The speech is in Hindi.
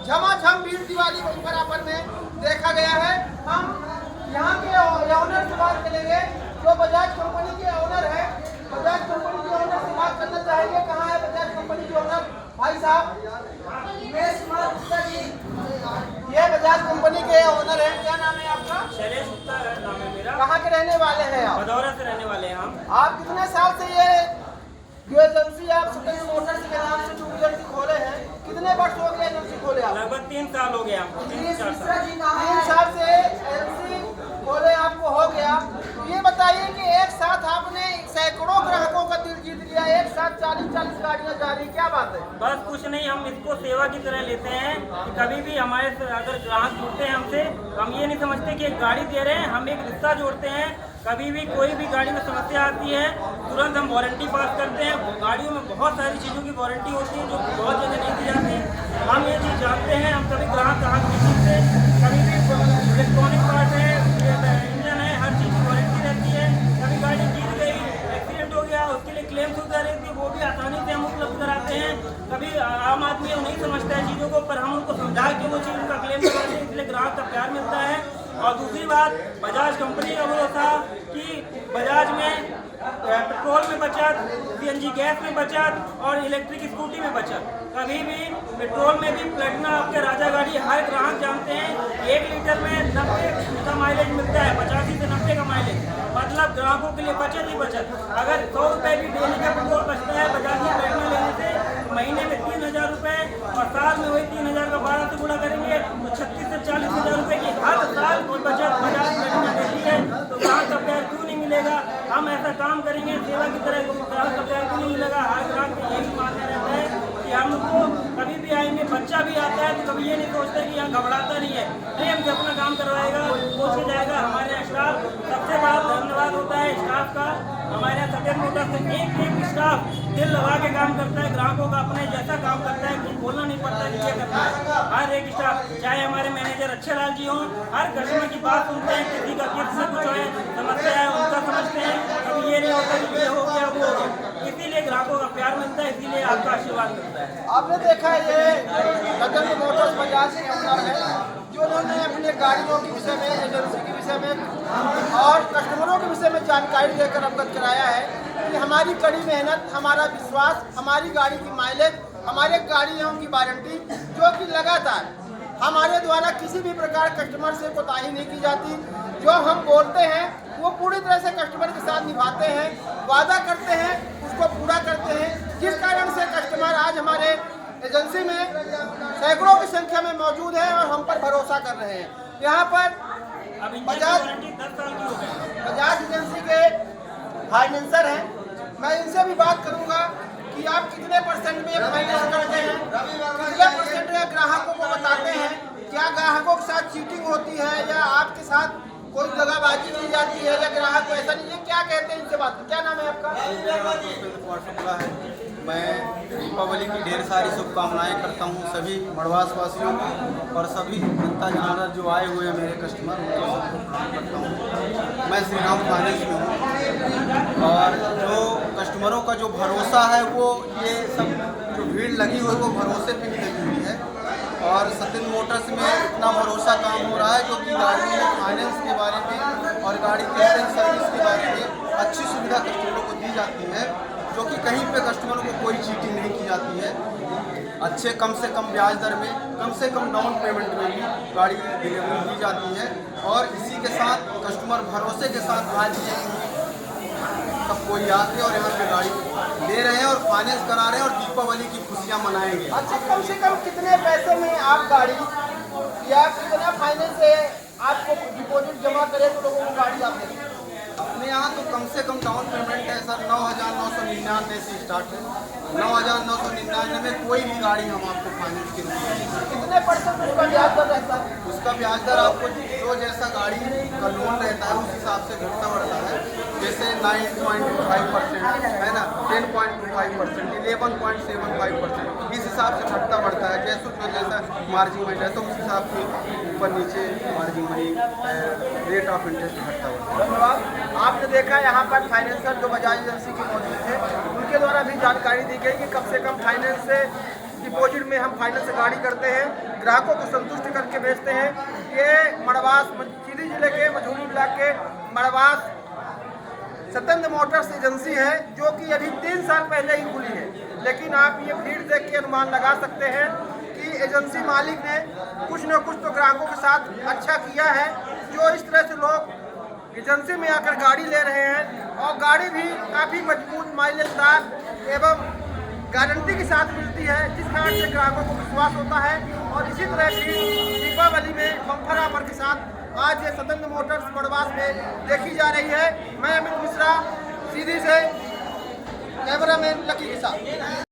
झमाझम भीड़ दिवाली बराबर में देखा गया है। हम यहाँ के ओनर से बात करेंगे, जो बजाज कंपनी के ओनर है। बजाज कंपनी के ओनर से बात करना चाहेंगे। कहाँ है बजाज कंपनी के ओनर भाई साहब? ये बजाज कंपनी के ओनर है। क्या नाम है आपका? शैलेश गुप्ता नाम है मेरा। कहाँ के रहने वाले हैं आप? भदौरा से रहने वाले हैं हम। आप कितने साल से ये जो एजेंसी आप सत्यम मोटर्स के नाम से जो एजेंसी खोले हैं, कितने वर्ष हो गए एजेंसी खोले आप? लगभग 3 साल हो गए हमको। 3 साल 3 साल से एजेंसी खोले आपको हो गया। तो ये बताइए कि एक साथ आपने सैकड़ों ग्राहकों का दिल जीत लिया, एक साथ 40 गाड़ियां जा रही, क्या बात है? बस कुछ नहीं, हम इसको सेवा की तरह लेते हैं कि कभी भी हमारे से अगर ग्राहक जुड़ते हैं हमसे, हम ये नहीं समझते कि एक गाड़ी दे रहे हैं, हम एक रिश्ता जोड़ते हैं। कभी भी कोई भी गाड़ी में समस्या आती है, तुरंत हम वारंटी पास करते हैं। गाड़ियों में बहुत सारी चीज़ों की वारंटी होती है जो बहुत जगह नहीं दी जाती। हम ये चीज़ जानते हैं। हम कभी ग्राहक से कभी भी इलेक्ट्रॉनिक पार्ट है, इंजन है, हर चीज़ की वारंटी रहती है। कभी गाड़ी गिर गई, एक्सीडेंट हो गया, उसके लिए क्लेम सुविधा रहती है, वो भी आसानी से हम उपलब्ध कराते हैं। कभी आम आदमी नहीं समझता है चीज़ों को, पर हम उनको समझा के वो चीज़ उनका क्लेम करवाते हैं, इसलिए ग्राहक का प्यार मिलता है। और दूसरी बात, बजाज कंपनी का भरोसा कि बजाज में पेट्रोल में बचत, सीएनजी गैस में बचत और इलेक्ट्रिक स्कूटी में बचत। कभी भी पेट्रोल में भी प्लेटिना आपके राजा गाड़ी हर ग्राहक जानते हैं 1 लीटर में 90 का माइलेज मिलता है, 85 से 90 का माइलेज। मतलब ग्राहकों के लिए बचत ही बचत। अगर 100 रुपये भी डेली का पेट्रोल बचता है बजाज की प्लेटिना लेने से, महीने में 3000 रुपये और साल में वही 3000 का 12 से गुणा करेंगे तो 36 से 40 हजार रुपये की हर साल की बचत बजाज प्लेटिना देती है। तो ग्राहक का प्यार क्यों नहीं मिलेगा? हम ऐसा काम करेंगे सेवा की तरह, ग्राहक का प्यार क्यों नहीं मिलेगा? हर ग्राहक को यही मानना रहता है कि हम उनको कभी भी आएंगे, बच्चा भी आता है तो कभी ये नहीं सोचते कि यहाँ घबराता नहीं है, प्रेम से अपना काम करवाएगा, सोच के जाएगा। हमारे यहाँ स्टाफ, सबसे बड़ा धन्यवाद होता है स्टाफ का। हमारे यहाँ सत्यम मोटर्स में एक स्टाफ दिल लगा के काम करता है, ग्राहकों का अपने जैसा काम करता है, कुछ बोलना नहीं पड़ता कि ये करना है। हर एक स्टाफ, चाहे हमारे मैनेजर अच्छे लाल जी हों, हर कस्टमर की बात सुनते हैं, किसी का किससे कुछ है समस्या है उनका समझते हैं। कभी ये नहीं होता कि ये हो गया वो हो गया। इसीलिए ग्राहकों का प्यार मिलता है, इसीलिए आपका आशीर्वाद मिलता है। आपने देखा ये सत्यम मोटर्स बजाज के ओनर है, जो उन्होंने अपने गाड़ियों के विषय में, एजेंसी के विषय में और कस्टमरों के विषय में जानकारी देकर अवगत कराया है कि हमारी कड़ी मेहनत, हमारा विश्वास, हमारी गाड़ी की माइलेज, हमारे गाड़ियों की वारंटी, जो कि लगातार हमारे द्वारा किसी भी प्रकार कस्टमर से कोताही नहीं की जाती। जो हम बोलते हैं वो पूरी तरह से कस्टमर के साथ निभाते हैं, वादा करते हैं, उसको पूरा करते हैं, जिस कारण से कस्टमर आज हमारे एजेंसी में सैकड़ों की संख्या में मौजूद है और हम पर भरोसा कर रहे हैं। यहाँ पर बजाज एजेंसी के फाइनेंसर हैं, मैं इनसे भी बात करूंगा कि आप कितने % में फाइनेंस करते हैं, कितने % ग्राहकों को बताते हैं, क्या ग्राहकों के साथ चीटिंग होती है या आपके साथ कोई दगाबाजी की जाती है या ग्राहक को ऐसा नहीं है, क्या कहते हैं इनसे बात? क्या नाम है आपका? मैं दीपावली की ढेर सारी शुभकामनाएं करता हूं सभी मड़वास वासियों को और सभी जनता जनार्दन जो आए हुए हैं मेरे कस्टमर, उनको शुभकामनाएं करता हूं। मैं श्री राम फाइनेंस में हूं और जो कस्टमरों का जो भरोसा है वो ये सब जो भीड़ लगी हुई है वो भरोसे पे ही लगी हुई है। और सत्यम मोटर्स में इतना भरोसा काम हो रहा है क्योंकि गाड़ी में फाइनेंस के बारे में और गाड़ी के सर्विस के बारे में अच्छी सुविधा कस्टमरों को दी जाती है, जो कि कहीं पे कस्टमरों को कोई चीटिंग नहीं की जाती है। अच्छे कम से कम ब्याज दर में, कम से कम डाउन पेमेंट में भी गाड़ी डिलीवरी दी जाती है। और इसी के साथ कस्टमर भरोसे के साथ आज ये सब कोई आके और यहाँ पे गाड़ी ले रहे हैं और फाइनेंस करा रहे हैं और दीपावली की खुशियाँ मनाएंगे। अच्छा, कम से कम कितने पैसे में आप गाड़ी या कितना फाइनेंस से आपको डिपॉजिट जमा करें तो लोगों को गाड़ी आप दें? अपने यहाँ तो कम से कम डाउन पेमेंट है सर 9,999 से स्टार्ट है। 9,999 में कोई भी गाड़ी हम आपको फाइनेंस के लिए कितने % उसका ब्याज दर रहता है? उसका ब्याज दर आपको जो जैसा गाड़ी का लोन रहता है उस हिसाब से घटता बढ़ता है। जैसे 9.25% है ना, 10.25%, 11.75%, इस हिसाब से घटता बढ़ता है। जैसे जो जैसा मार्जिन मनी है तो उस हिसाब से ऊपर नीचे margin money rate of interest घटता बढ़ता है। धन्यवाद। आपने देखा यहाँ पर फाइनेंसर जो बजाज एजेंसी के मौजूद थे, उनके द्वारा भी जानकारी दी गई कि कम से कम फाइनेंस से की डिपॉजिट में हम फाइनेंस से गाड़ी करते हैं, ग्राहकों को संतुष्ट करके भेजते हैं। ये मड़वास सीधी जिले के मझौली ब्लॉक के मड़वास सत्येंद्र मोटर्स एजेंसी है, जो कि अभी 3 साल पहले ही खुली है। लेकिन आप ये भीड़ देख के अनुमान लगा सकते हैं कि एजेंसी मालिक ने कुछ न कुछ तो ग्राहकों के साथ अच्छा किया है, जो इस तरह से लोग एजेंसी में आकर गाड़ी ले रहे हैं और गाड़ी भी काफ़ी मजबूत, माइलेजदार एवं गारंटी के साथ मिलती है, जिस कारण से ग्राहकों को विश्वास होता है। और इसी तरह की दीपावली में बम्पर ऑफर के साथ आज ये सत्येंद्र मोटर्स मड़वास में देखी जा रही है। मैं अमित मिश्रा, सीधी से कैमरामैन लकी के साथ।